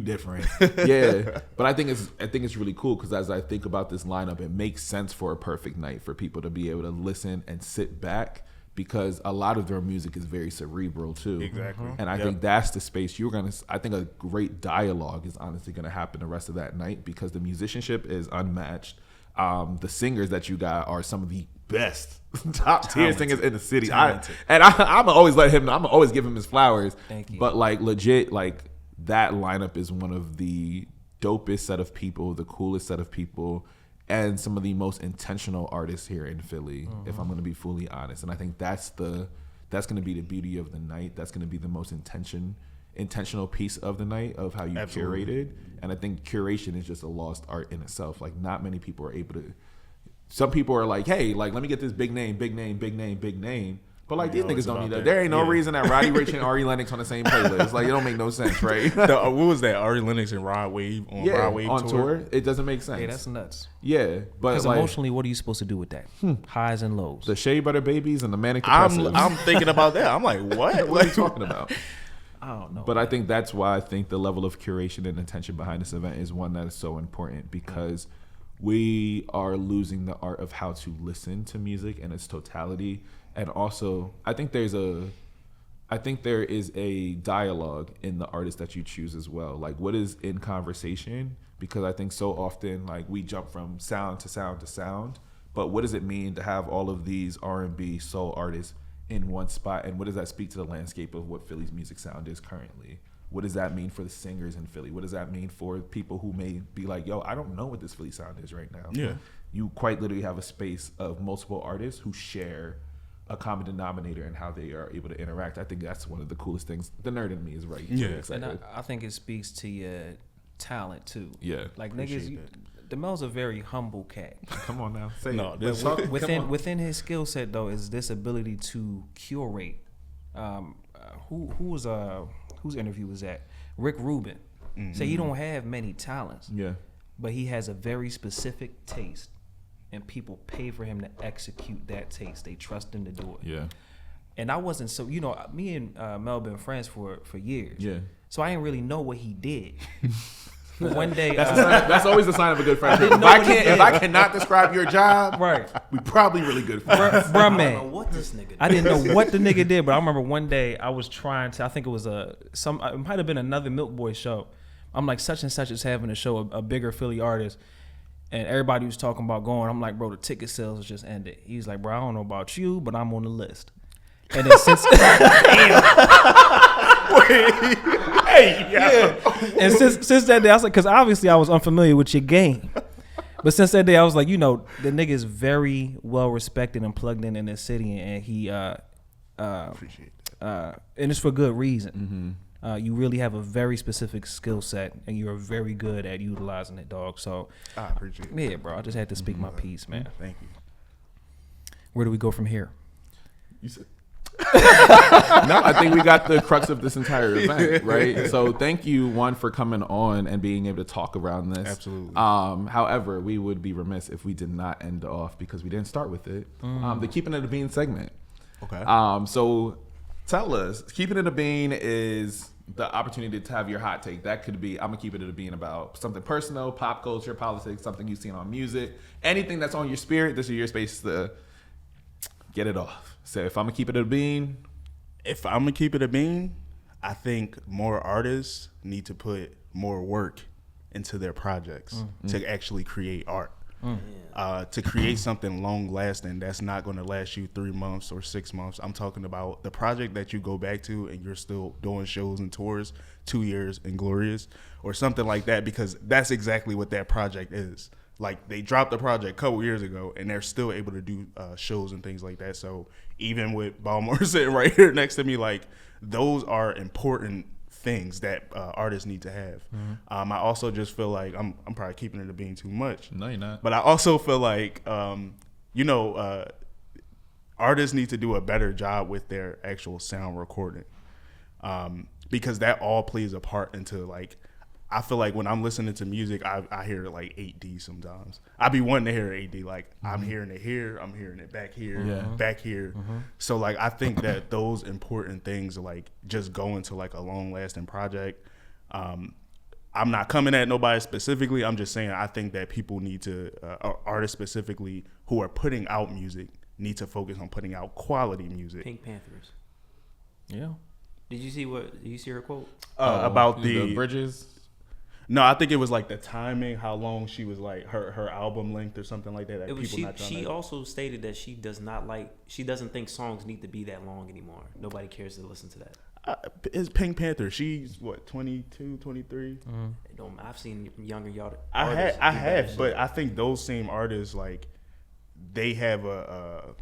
different. Yeah. But I think it's really cool because as I think about this lineup, it makes sense for a perfect night for people to be able to listen and sit back, because a lot of their music is very cerebral too. Exactly. And I think that's the space I think a great dialogue is honestly going to happen the rest of that night, because the musicianship is unmatched. The singers that you got are some of the best top tier singers in the city. I'm always I'm always give him his flowers. Thank you. But like legit, like that lineup is one of the dopest set of people, the coolest set of people, and some of the most intentional artists here in Philly, if I'm going to be fully honest. And I think that's going to be the beauty of the night. That's going to be the most intentional piece of the night, of how you curated. And I think curation is just a lost art in itself. Like not many people are able to. Some people are like, hey, like let me get this big name. But like these niggas don't need that. There ain't no reason that Roddy Ricch and Ari Lennox on the same playlist. Like it don't make no sense, right? What was that? Ari Lennox and Rod Wave on tour? It doesn't make sense. Yeah, that's nuts. Yeah, but Because like, emotionally, what are you supposed to do with that? Highs and lows. the Shea Butter Babies and the Manic Depressives. I'm thinking about that. I'm like, what? What are you talking about? I don't know. But I think that's why I think the level of curation and intention behind this event is one that is so important, because we are losing the art of how to listen to music in its totality. And also, I think there is a dialogue in the artist that you choose as well. Like what is in conversation? Because I think so often like we jump from sound to sound to sound, but what does it mean to have all of these R&B soul artists in one spot? And what does that speak to the landscape of what Philly's music sound is currently? What does that mean for the singers in Philly? What does that mean for people who may be like, yo, I don't know what this Philly sound is right now. Yeah. You quite literally have a space of multiple artists who share a common denominator in how they are able to interact. I think that's one of the coolest things. The nerd in me is right. Yeah. And I think it speaks to your talent too. Yeah. Like niggas, DeMel's a very humble cat. Come on now. Say No, it. Within his skill set though is this ability to curate. Whose interview was that? Rick Rubin. Say he don't have many talents. Yeah. But he has a very specific taste, and people pay for him to execute that taste. They trust him to do it. Yeah. And I wasn't so, me and Mel been friends for years. Yeah. So I didn't really know what he did. But one day, that's always a sign of a good friendship. If I cannot describe your job, right, we probably really good friends. Bruh, man. I don't know what this nigga did. I didn't know what the nigga did, but I remember one day I was trying to. I think it was it might have been another Milk Boy show. I'm like, such and such is having a show, a bigger Philly artist, And everybody was talking about going. I'm like, bro, the ticket sales just ended. He's like, bro, I don't know about you, but I'm on the list. And then since and since that day, I was like, because obviously I was unfamiliar with your game. But since that day, I was like, the nigga is very well respected and plugged in this city, and he Appreciate that. and it's for good reason. You really have a very specific skill set, and you're very good at utilizing it, dog. So I appreciate it. yeah, bro, I just had to speak my piece, man. Thank you. Where do we go from here? You said. No, I think we got the crux of this entire event, right? So thank you, one, for coming on and being able to talk around this. Absolutely. However, we would be remiss if we did not end off, because we didn't start with it, the Keeping It a Bean segment. Okay. So tell us, Keeping It a Bean is the opportunity to have your hot take. That could be, I'm gonna keep it a bean about something personal, pop culture, politics, something you've seen on music, anything that's on your spirit. This is your space to get it off. So if I'm gonna keep it a bean, If I'm gonna keep it a bean, I think more artists need to put more work into their projects to actually create art. To create something long lasting that's not going to last you 3 months or 6 months. I'm talking about the project that you go back to and you're still doing shows and tours 2 years and glorious or something like that, because that's exactly what that project is. Like, they dropped the project a couple years ago and they're still able to do shows and things like that. So even with Balmour sitting right here next to me, like, those are important things that artists need to have. I also just feel like I'm probably keeping it a bean too much. no, you're not. But I also feel like, artists need to do a better job with their actual sound recording, because that all plays a part into, like, I feel like when I'm listening to music, I hear it like 8D sometimes. I be wanting to hear 8D, like I'm hearing it here, I'm hearing it back here, back here. So like I think that those important things, like just go into like a long lasting project. I'm not coming at nobody specifically. I'm just saying I think that people need to, artists specifically who are putting out music, need to focus on putting out quality music. Pink Panthers. Yeah. Did you see her quote? About the bridges. No, I think it was like the timing, how long she was, like her album length or something like that. It was she also stated that she doesn't think songs need to be that long anymore. Nobody cares to listen to that. It's Pink Panther. She's what, 22, 23? I've seen younger y'all. I have, but I think those same artists, like, they have a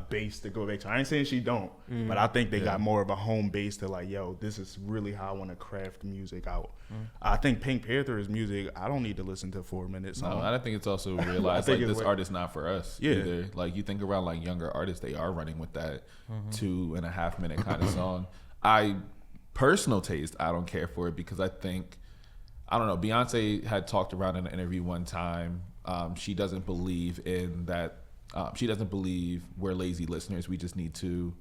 base to go back to. I ain't saying she don't, but I think they got more of a home base to, like, yo, this is really how I want to craft music out. I think Pink Panther's music, I don't need to listen to 4 minutes. No, I think it's also realized like this artist not for us either. Like, you think around like younger artists, they are running with that 2.5 minute kind of song. Personal taste, I don't care for it, because I think, I don't know, Beyonce had talked around in an interview one time. She doesn't believe in that. She doesn't believe we're lazy listeners. We just need to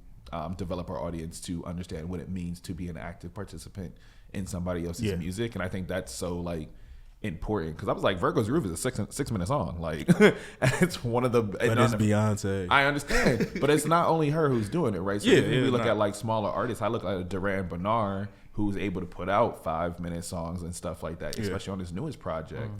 develop our audience to understand what it means to be an active participant in somebody else's music. And I think that's so, like, important, because I was like, Virgo's Groove is a 6 minute song. Like, it's one of the. But it's Beyonce. I understand, but it's not only her who's doing it, right? So if we look at like smaller artists, I look at Duran Bernard, who's able to put out 5 minute songs and stuff like that, especially on his newest project.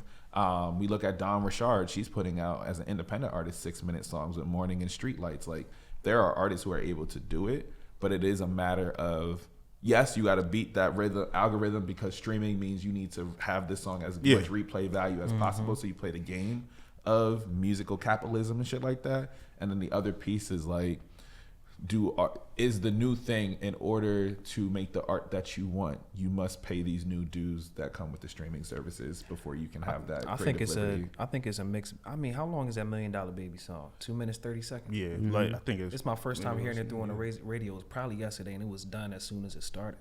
We look at Dawn Richard. She's putting out, as an independent artist, 6 minute songs with Morning and Streetlights. Like, there are artists who are able to do it, but it is a matter of, yes, you got to beat that algorithm, because streaming means you need to have this song as much replay value as possible. So you play the game of musical capitalism and shit like that. And then the other piece is like, is the new thing, in order to make the art that you want, you must pay these new dues that come with the streaming services before you can have that. I think it's a mix. I mean, how long is that $1 Million Baby song? 2 minutes 30 seconds. Yeah, like, I think it's my first time hearing it through on the radio. It was probably yesterday, and it was done as soon as it started.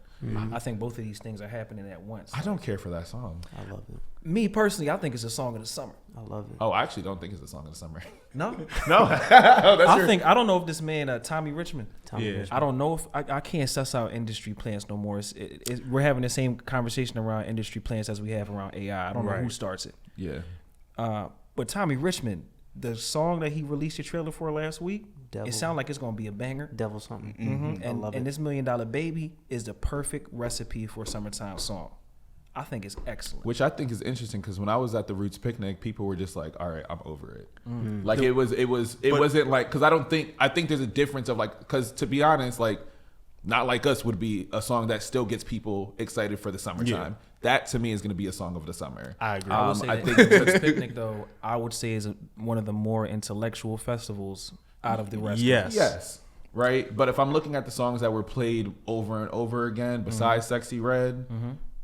I think both of these things are happening at once. I don't care for that song. I love it. Me personally, I think it's a song of the summer. I love it. Oh, I actually don't think it's a song of the summer. No, I don't know if this man Tommy Richmond. I don't know if I can't suss out industry plans no more. We're having the same conversation around industry plans as we have around AI. I don't know who starts it. Yeah. But Tommy Richmond, the song that he released a trailer for last week, Devil. it sounds like it's gonna be a banger. Devil something. And this $1 Million Baby is the perfect recipe for a summertime song. I think it's excellent. Which I think is interesting because when I was at the Roots picnic, people were just like, "All right, I'm over it." Like it wasn't like because I think there's a difference of like because to be honest, like Not Like Us would be a song that still gets people excited for the summertime. That to me is going to be a song of the summer. I agree. I would say Roots Picnic though, I would say is one of the more intellectual festivals out of the rest. Yes. Right. But if I'm looking at the songs that were played over and over again, besides Sexy Red,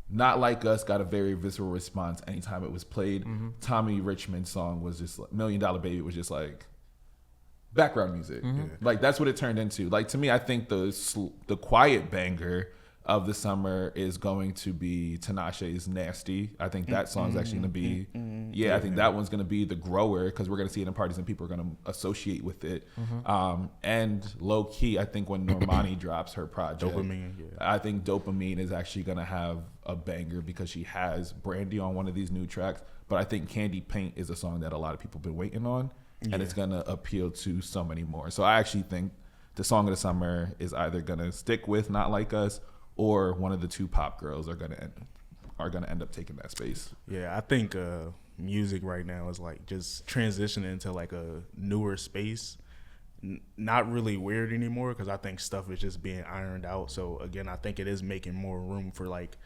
Not Like Us got a very visceral response anytime it was played. Tommy Richmond's song was just like, $1 Million Baby was just like background music. Like that's what it turned into. Like to me, I think the quiet banger of the summer is going to be Tinashe's Nasty. I think that song's actually going to be, I think that one's going to be the grower because we're going to see it in parties and people are going to associate with it. And low key, I think when Normani drops her project, I think Dopamine is actually going to have a banger because she has Brandy on one of these new tracks. But I think Candy Paint is a song that a lot of people have been waiting on and it's going to appeal to so many more. So I actually think the song of the summer is either going to stick with Not Like Us or one of the two pop girls are gonna end up taking that space. Yeah, I think music right now is like just transitioning into like a newer space. Not really weird anymore because I think stuff is just being ironed out. So again, I think it is making more room for like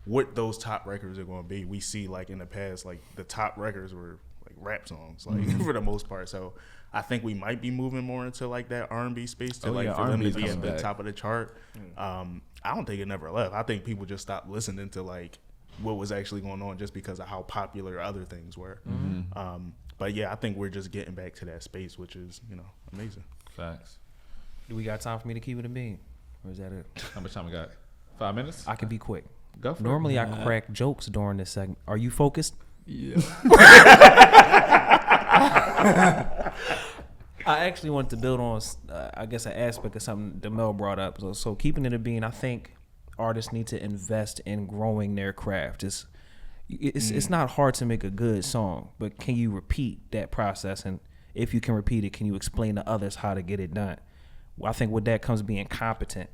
what those top records are going to be. We see like in the past, like the top records were like rap songs, like for the most part. So I think we might be moving more into like that R&B space to for them to be at the top of the chart. I don't think it never left. I think people just stopped listening to like what was actually going on just because of how popular other things were. But yeah, I think we're just getting back to that space, which is, amazing. Facts. Do we got time for me to keep it a bean? Or is that it? How much time we got? 5 minutes? I can be quick. Go for it. Normally I crack jokes during this segment. Are you focused? Yeah. I actually wanted to build on, I guess, an aspect of something DeMel brought up. So keeping it a bean, I think artists need to invest in growing their craft. It's not hard to make a good song, but can you repeat that process? And if you can repeat it, can you explain to others how to get it done? Well, I think with that comes being competent,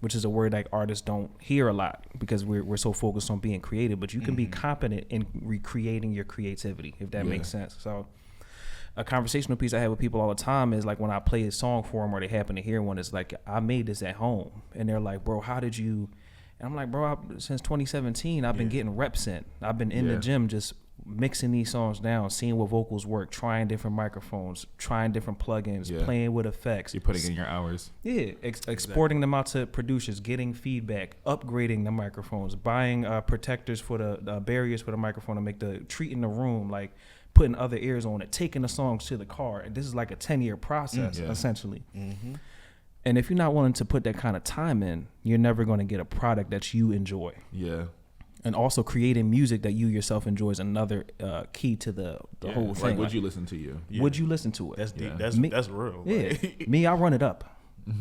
which is a word like artists don't hear a lot because we're so focused on being creative. But you can be competent in recreating your creativity, if that makes sense. So a conversational piece I have with people all the time is like when I play a song for them or they happen to hear one, it's like, I made this at home. And they're like, bro, how did you? And I'm like, bro, since 2017, I've been getting reps in. I've been in the gym just mixing these songs down, seeing what vocals work, trying different microphones, trying different plugins, playing with effects. You're putting in your hours. Yeah, exporting them out to producers, getting feedback, upgrading the microphones, buying protectors for the barriers for the microphone to make the treating the room, like putting other ears on it, taking the songs to the car. And this is like a 10-year process, essentially. And if you're not willing to put that kind of time in, you're never going to get a product that you enjoy. Yeah. And also creating music that you yourself enjoy is another key to the whole thing. Like, would you listen to you? Yeah. Would you listen to it? That's deep. That's real. Yeah. Me, I run it up. I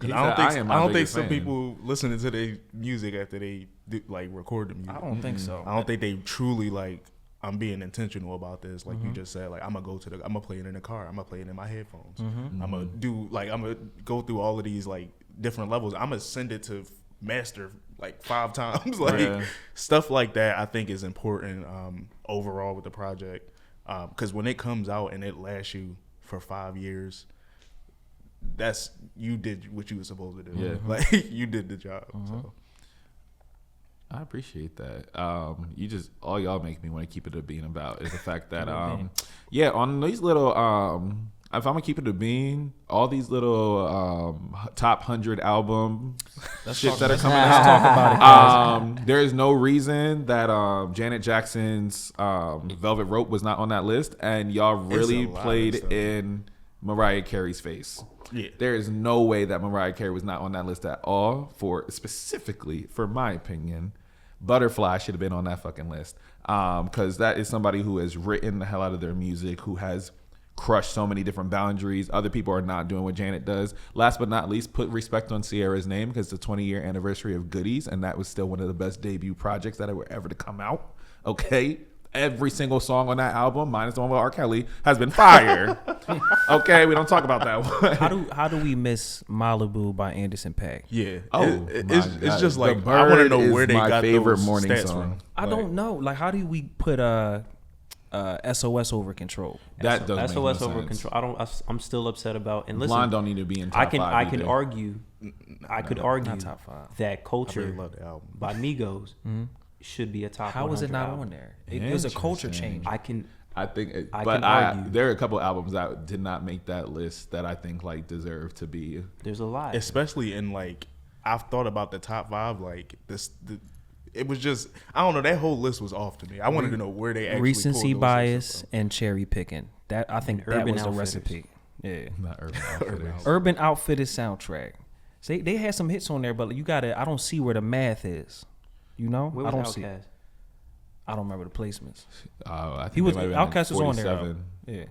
don't think some people listening to their music after they like record the music. I don't think so. I don't think they truly like, I'm being intentional about this. Like you just said, like I'm gonna play it in the car. I'm gonna play it in my headphones. I'm gonna go through all of these like different levels. I'm gonna send it to master like 5 times. Like stuff like that I think is important overall with the project. Because when it comes out and it lasts you for 5 years, that's, you did what you were supposed to do. Yeah. Like you did the job. So I appreciate that. All y'all make me want to keep it a bean about is the fact that on these little if I'm gonna keep it a bean, all these little top 100 album shits that are coming out. There is no reason that Janet Jackson's Velvet Rope was not on that list, and y'all really played in Mariah Carey's face. Yeah. There is no way that Mariah Carey was not on that list at all. Specifically, for my opinion, Butterfly should have been on that fucking list. Because that is somebody who has written the hell out of their music, who has crushed so many different boundaries. Other people are not doing what Janet does. Last but not least, put respect on Sierra's name because it's the 20-year anniversary of Goodies, and that was still one of the best debut projects that were ever to come out. Okay? every single song on that album, minus the one with R. Kelly, has been fire. Okay, we don't talk about that one. How do we miss Malibu by Anderson .Paak? Yeah. Oh, It's just The like, I Bird want to know is where they my got favorite those morning stats song. from. I don't know. Like, how do we put SOS over Control? That doesn't make no SOS over sense. Control. I'm still upset about. And listen, Blonde don't need to be in top I can 5 I can either. argue. I could argue Not top 5. that I Culture really love the album. by Migos should be a top. How is it 100 not album. on there? It was a culture Interesting. change. I can. I think, I but can argue. there are a couple albums that did not make that list that I think like deserve to be. There's a lot. Especially in like, I've thought about the top 5, like it was just, I don't know, that whole list was off to me. I wanted to know where they actually Recency pulled those bias lists and cherry picking. That I think And that Urban was the Outfitters. recipe. Yeah. Not Urban Outfitters. Urban Outfitters soundtrack. They had some hits on there, but you gotta. I don't see where the math is. You know, Where I was don't see. Outkast? I don't remember the placements. I think He was it might have been like Outkast was on there. 47. Yeah.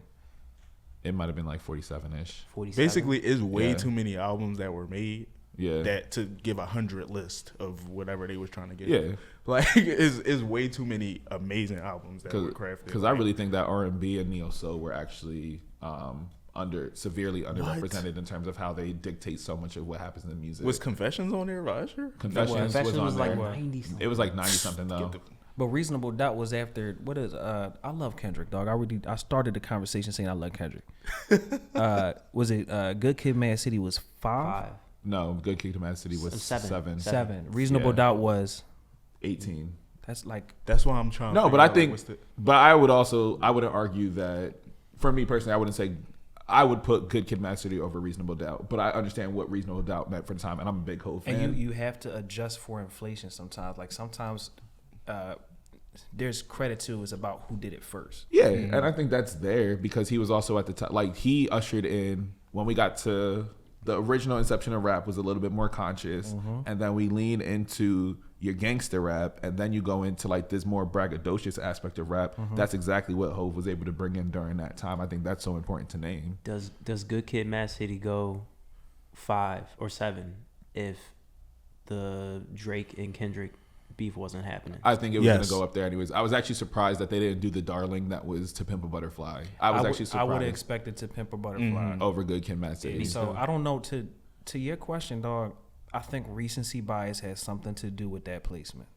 It might have been like 47-ish. 47. Basically, it's way Yeah. too many albums that were made Yeah. that to give 100 list of whatever they was trying to get. Yeah. Like, it's way too many amazing albums that were crafted. Because I really think that R&B and neo soul were actually severely underrepresented in terms of how they dictate so much of what happens in the music. Was Confessions on there, by Usher? Confessions was on like there. 90 something. It was like 90 something though. But Reasonable Doubt was after what is I love Kendrick, dog. I started the conversation saying I love Kendrick. Was it Good Kid, Mad City was 5? No, Good Kid, Mad City was 7. 7. Reasonable Yeah. Doubt was 18. that's like That's why I'm trying to No, but figure I out, think, what's the- but I wouldn't argue that, for me personally, I wouldn't say, I would put Good Kid, Mad City over Reasonable Doubt, but I understand what Reasonable Doubt meant for the time, and I'm a big Hov fan. and you have to adjust for inflation sometimes. Like sometimes there's credit to is about who did it first. Yeah, and I think that's there because he was also at the top. Like, he ushered in, when we got to the original inception of rap was a little bit more conscious, and then we lean into your gangster rap, and then you go into like this more braggadocious aspect of rap. That's exactly what Hov was able to bring in during that time. I think that's so important to name. Does Good Kid, Mad City go 5 or 7 if the Drake and Kendrick beef wasn't happening? I think it was Yes. going to go up there anyways. I was actually surprised that they didn't do the Darling that was To Pimp a Butterfly. I was actually I would have surprised expected to Pimp a Butterfly. over Good Kid, Mad City. So I don't know. To your question, dog, I think recency bias has something to do with that placement.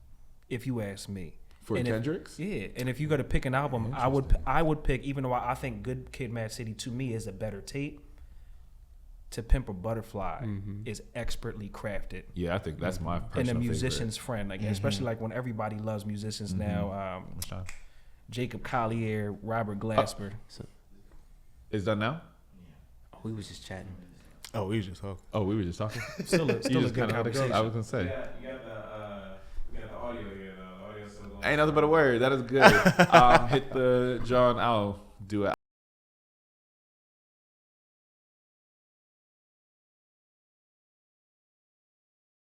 If you ask me, For And if- Kendrick's? yeah. And if you got to pick an album, I would pick. Even though I think Good Kid, Mad City to me is a better tape. To Pimp a Butterfly is expertly crafted. Yeah, I think that's my And personal a favorite. musician's friend, like especially like when everybody loves musicians now. Which one? Jacob Collier, Robert Glasper. It's done now? We was just chatting. Oh, we was just talking. Oh, we were just talking? Still a You good just kinda let it go? conversation. I was going to say. You got the audio here, though. The audio's still going. Ain't nothing but a word. That is good. Hit the John. I'll do it.